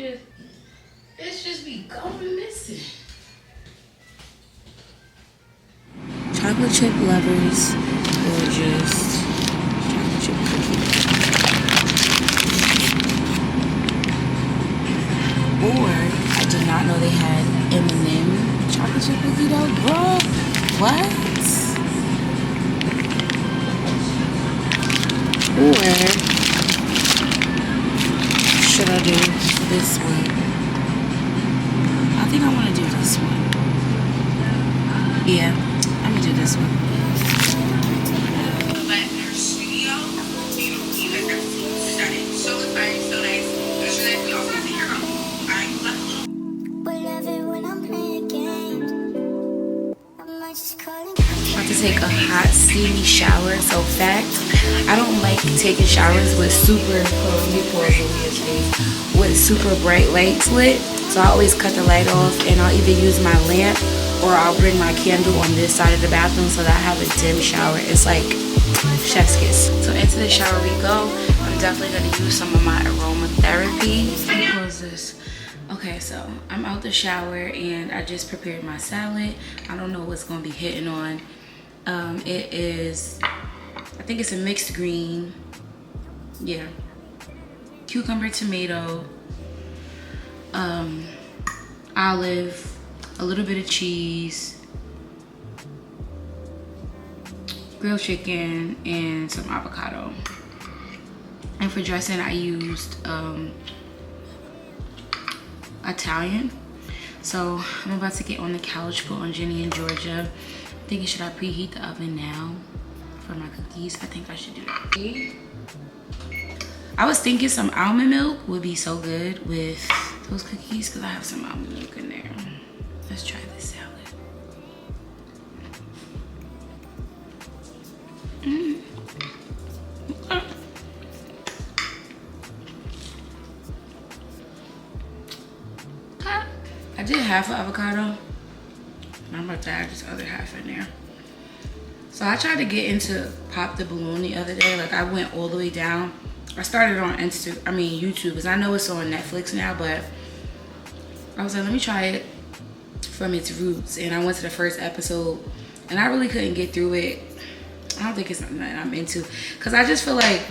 just be going missing? Chocolate chip lovers or just chocolate chip cookies. Or I did not know they had M&M chocolate chip cookie dough, bro. What? Or should I do this one? I think I want to do this one. Yeah, I'm going to do this one. But her studio, beautiful. You guys have stunning. So inspiring, so nice. Especially that we also see your own. I love a little. About to take a hot steamy shower. So fact, I don't like taking showers with super bright lights lit. So I always cut the light off and I'll either use my lamp or I'll bring my candle on this side of the bathroom so that I have a dim shower. It's like chef's kiss. So into the shower we go. I'm definitely going to use some of my aromatherapy. Let me close this. Okay, so I'm out the shower and I just prepared my salad. I don't know what's going to be hitting on. It is, I think it's a mixed green. Yeah. Cucumber, tomato, olive, a little bit of cheese, grilled chicken, and some avocado. And for dressing, I used Italian. So I'm about to get on the couch, put on Ginny and Georgia. I'm thinking, should I preheat the oven now for my cookies? I think I should do that. I was thinking some almond milk would be so good with those cookies because I have some almond milk in there. Let's try this salad. I did half an avocado. I'm about to add this other half in there. So I tried to get into Pop the Balloon the other day. Like I went all the way down. I started on YouTube because I know it's on Netflix now, but I was like, let me try it from its roots. And I went to the first episode and I really couldn't get through it. I don't think it's something that I'm into, because I just feel like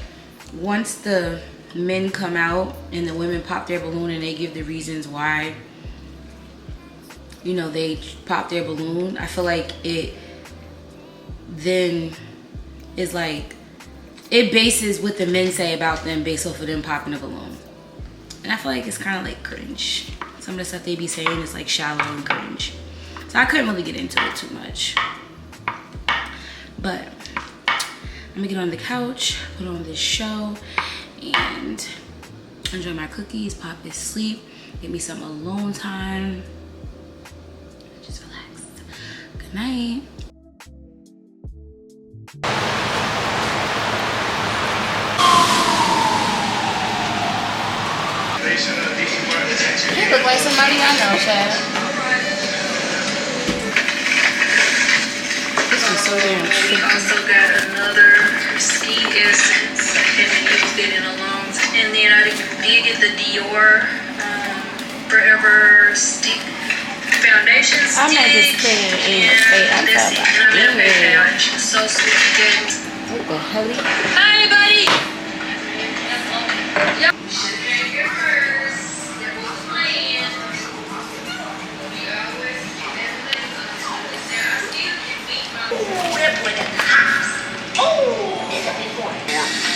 once the men come out and the women pop their balloon and they give the reasons why, you know, they pop their balloon, I feel like it then is like, it bases what the men say about them based off of them popping a balloon. And I feel like it's kind of like cringe. Some of the stuff they be saying is like shallow and cringe. So I couldn't really get into it too much. But I'm gonna get on the couch, put on this show, and enjoy my cookies, pop this sleep, get me some alone time. Just relax. Good night. He look like somebody I know, Chad. This is so damn We also got another ski essence and used it in a long time. And then I did get the Dior Forever Stick Foundation Stick. I might just put it in your face. I'm That's it. And I'm in PayPal. She's so sweet. What the hell? Hi, buddy. Yep.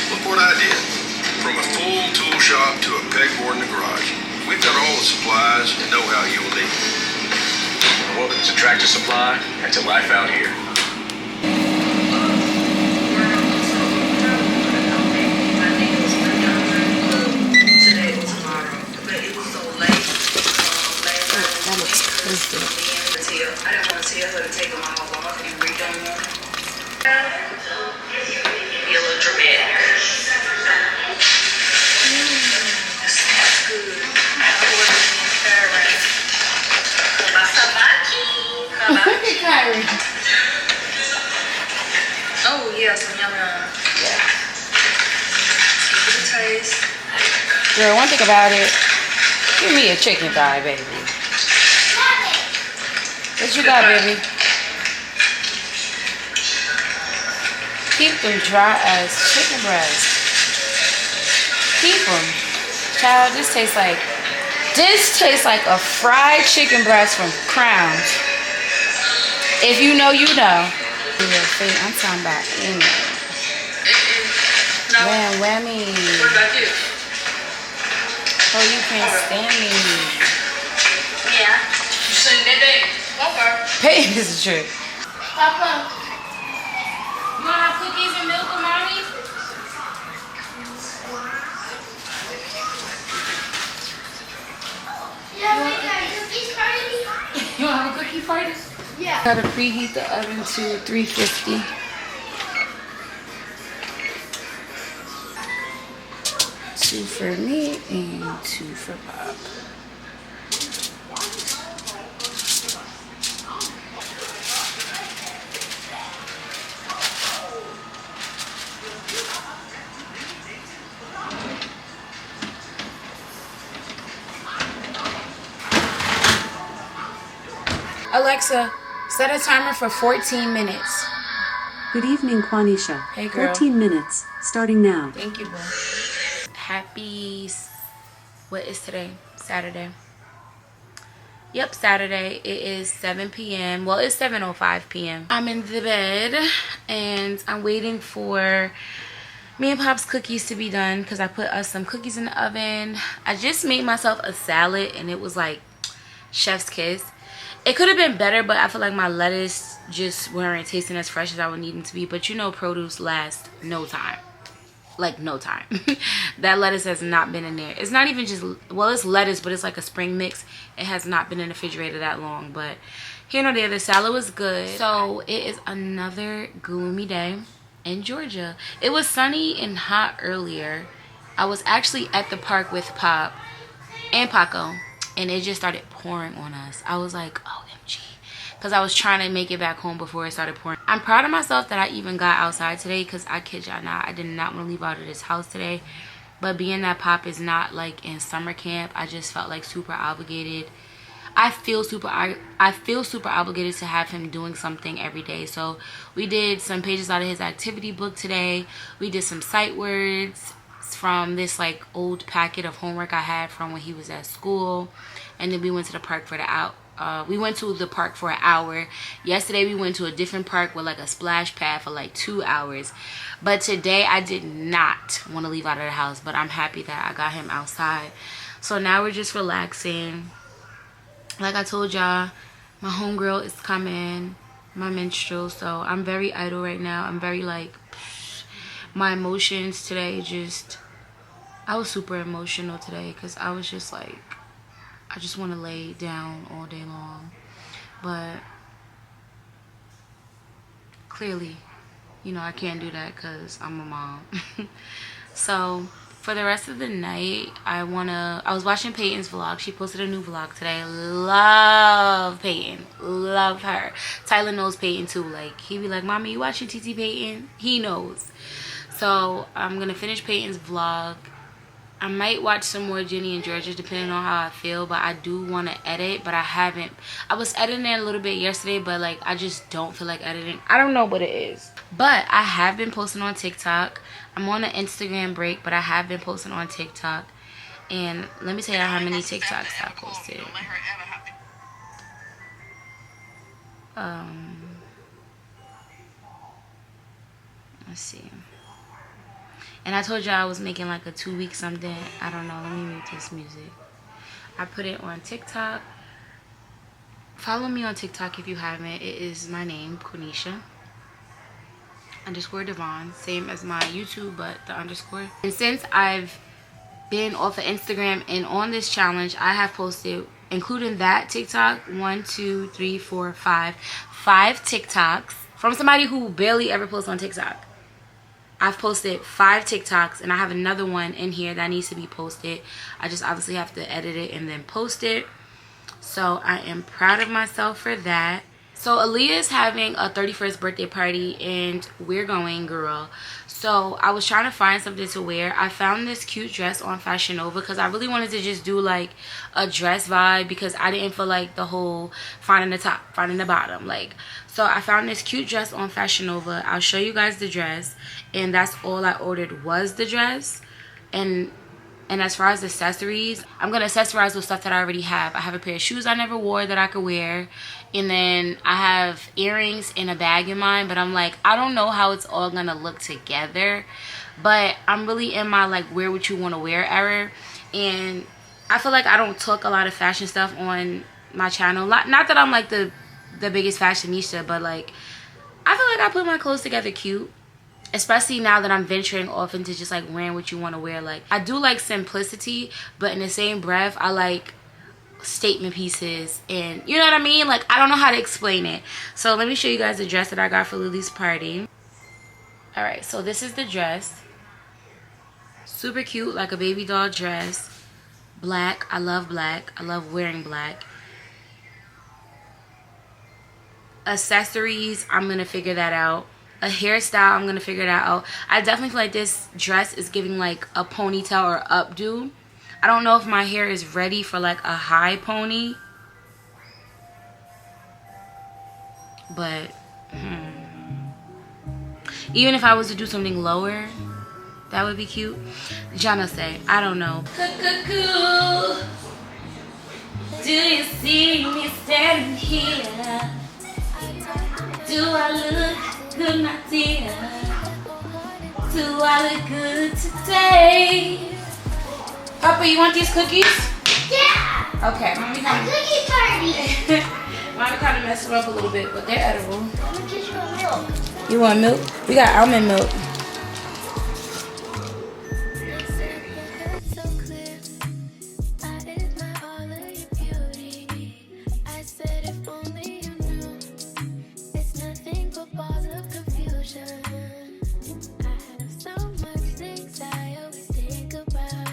Look what I did. From a full tool shop to a pegboard in the garage. We've got all the supplies and know-how you'll need. Welcome to Tractor Supply and to life out here. Today or tomorrow, but it was so late. That looks perfect. I didn't want to tell her to take them all off and redo them. Be a little dramatic. This smells good. I ordered it in Paris. Hibachi. Oh yeah, some yum yum. Yeah. Give it a taste. Girl, one thing about it, give me a chicken thigh, baby. What you got, baby? Keep them dry as chicken breasts. Keep them. Child, this tastes like a fried chicken breast from Crowns. If you know, you know. I'm talking about No. Wham, whammy. What about you? Oh, you can't stand me. Yeah. You seen that day? Okay. Pay is a trick. Papa. You want to have cookies and milk with mommy? Yeah, we got cookies party. You want to have a cookie party? Yeah. Gotta preheat the oven to 350. Two for me and two for Bob. Alexa, set a timer for 14 minutes. Good evening, Quanisha. Hey, girl. 14 minutes, starting now. Thank you, boo. Happy, what is today? Saturday. Yep, Saturday. It is 7 p.m. Well, it's 7:05 p.m. I'm in the bed and I'm waiting for me and Pop's cookies to be done because I put us some cookies in the oven. I just made myself a salad and it was like chef's kiss. It could have been better, but I feel like my lettuce just weren't tasting as fresh as I would need them to be. But you know, produce lasts no time. Like no time. That lettuce has not been in there. It's not even just, well, it's lettuce, but it's like a spring mix. It has not been in the refrigerator that long. But here nor there, the salad was good. So it is another gloomy day in Georgia. It was sunny and hot earlier. I was actually at the park with Pop and Paco, and it just started pouring on us. I was like, OMG. Because I was trying to make it back home before it started pouring. I'm proud of myself that I even got outside today, because I kid y'all not, I did not want to leave out of this house today. But being that Pop is not like in summer camp, I just felt like super obligated I feel super obligated to have him doing something every day. So we did some pages out of his activity book today. We did some sight words from this like old packet of homework I had from when he was at school. And then we went to the park for we went to the park for an hour. Yesterday we went to a different park with like a splash pad for like 2 hours. But today I did not want to leave out of the house, but I'm happy that I got him outside. So now we're just relaxing. Like I told y'all, my homegirl is coming, my menstrual, so I'm very idle right now. I'm very like, my emotions today just, I was super emotional today because I was just like, I just want to lay down all day long. But clearly, you know, I can't do that because I'm a mom. So for the rest of the night, I was watching Peyton's vlog. She posted a new vlog today. Love Peyton. Love her. Tyler knows Peyton too. Like, he be like, Mommy, you watching TT Peyton? He knows. So I'm going to finish Peyton's vlog. I might watch some more Ginny and Georgia depending on how I feel, but I do want to edit, but I haven't. I was editing a little bit yesterday, but like I just don't feel like editing. I don't know what it is. But I have been posting on TikTok. I'm on an Instagram break, but I have been posting on TikTok. And let me tell you how many TikToks I posted. Let's see. And I told y'all I was making like a 2-week something. I don't know. Let me mute this music. I put it on TikTok. Follow me on TikTok if you haven't. It is my name, Quenisha _Devon. Same as my YouTube, but the underscore. And since I've been off of Instagram and on this challenge, I have posted, including that TikTok, 5 TikToks from somebody who barely ever posts on TikTok. I've posted 5 TikToks, and I have another one in here that needs to be posted. I just obviously have to edit it and then post it. So I am proud of myself for that. So Aaliyah's having a 31st birthday party, and we're going, girl. So I was trying to find something to wear. I found this cute dress on Fashion Nova because I really wanted to just do like a dress vibe, because I didn't feel like the whole finding the top, finding the bottom. Like, so I found this cute dress on Fashion Nova. I'll show you guys the dress. And that's all I ordered was the dress. And as far as accessories, I'm going to accessorize with stuff that I already have. I have a pair of shoes I never wore that I could wear. And then I have earrings in a bag in mine. But I'm like, I don't know how it's all going to look together. But I'm really in my like wear what you want to wear era. And I feel like I don't talk a lot of fashion stuff on my channel. Not that I'm like the biggest fashionista, but like I feel like I put my clothes together cute. Especially now that I'm venturing off into just like wearing what you want to wear. Like, I do like simplicity, but in the same breath, I like statement pieces, and you know what I mean? Like, I don't know how to explain it. So let me show you guys the dress that I got for Lily's party. Alright, so this is the dress. Super cute, like a baby doll dress. Black. I love black. I love wearing black. Accessories, I'm gonna figure that out. A hairstyle, I'm gonna figure that out. I definitely feel like this dress is giving like a ponytail or updo. I don't know if my hair is ready for like a high pony, but even if I was to do something lower, that would be cute. Jana say, I don't know. Do you see me standing here? Do I look good, my dear? Do I look good today? Papa, you want these cookies? Yeah! Okay, mommy kind of... cookie party! Mommy kind of messed them up a little bit, but they're edible. I'm gonna get you a milk. You want milk? We got almond milk.